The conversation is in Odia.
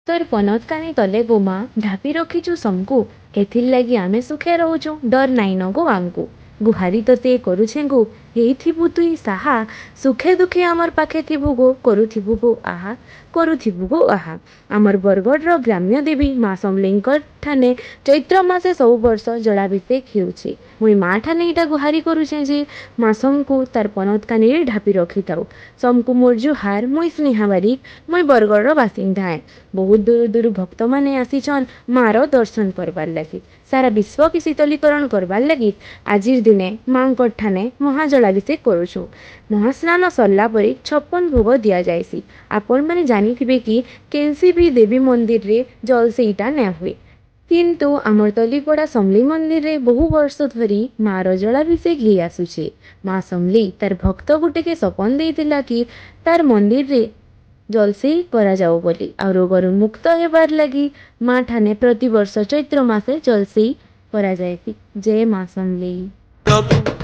ତୋର ପନତକାନି ତଲେ ଗୋ ମା ଢାପି ରଖିଛୁ ସମକୁ, ଏଥିର୍ ଲାଗି ଆମେ ସୁଖେ ରହୁଛୁ, ଡର ନାଇଁ ନ ଗୋ ଆମକୁ। ଗୁହାରି ତତେ କରୁଛେ ଗୋ, ହେଇଥିବୁ ତୁଇ ସାହା, ସୁଖେ ଦୁଃଖେ ଆମର୍ ପାଖେ ଥିବୁ ଗୋ, କରୁଥିବୁ ଗୋ ଆହା, କରୁଥିବୁ ଗୋ ଆହା। ଆମର୍ ବରଗଡ଼ର ଗ୍ରାମ୍ୟ ଦେବୀ ମା ସମଲେଇଙ୍କର୍ ଠାନେ ଚୈତ୍ର ମାସେ ସବୁ ବର୍ଷ ଜଳାଭିଷେକ ହେଉଛେ। ମୁଇଁ ମା ଠାନେ ଇଟା ଗୁହାରି କରୁଛେଁ ଯେ ମା ସମକୁ ତାର୍ ପନତକାନିରେ ଢାପି ରଖିଥାଉ। ସମକୁ ମୋର୍ ଜୁହାର, ମୁଇଁ ସ୍ନେହା ବାରିକ, ମୁଇଁ ବରଗଡ଼ର ବାସିନ୍ଦା ଏ। ବହୁତ ଦୂର ଦୂର ଭକ୍ତମାନେ ଆସିଛନ୍ ମାର ଦର୍ଶନ କରବାର୍ ଲାଗି। ସାରା ବିଶ୍ୱକେ ଶୀତଳୀକରଣ କରବାର୍ ଲାଗି ଆଜିର ଦିନେ ମାଙ୍କର୍ ଠାନେ ମହାଜଳାଭିଷେକ କରୁଛୁ। ମହାସ୍ନାନ ସରଲା ପରେ 56 ଭୋଗ ଦିଆଯାଏସି। ଆପଣମାନେ ଜାଣିଥିବେ କି କେନ୍ସି ବି ଦେବୀ ମନ୍ଦିରରେ ଜଲସେଇଟା ନାଇଁ ହୁଏ। କିନ୍ତୁ ଆମର ତଲିପଡ଼ା ସମଲେଇ ମନ୍ଦିରରେ ବହୁ ବର୍ଷ ଧରି ମାର ଜଳାଭିଷେକ ହେଇ ଆସୁଛେ। ମା ସମଲେଇ ତାର ଭକ୍ତ ଗୁଟେକେ ସପନ ଦେଇଥିଲା କି ତାର ମନ୍ଦିରରେ ଜଲସେଇ କରାଯାଉ ବୋଲି, ଆଉ ରୋଗରୁ ମୁକ୍ତ ହେବାର ଲାଗି ମା ଠାନେ ପ୍ରତିବର୍ଷ ଚୈତ୍ର ମାସେ ଜଲସେଇ କରାଯାଏସି। ଜୟ ମା ସମଲେଇ।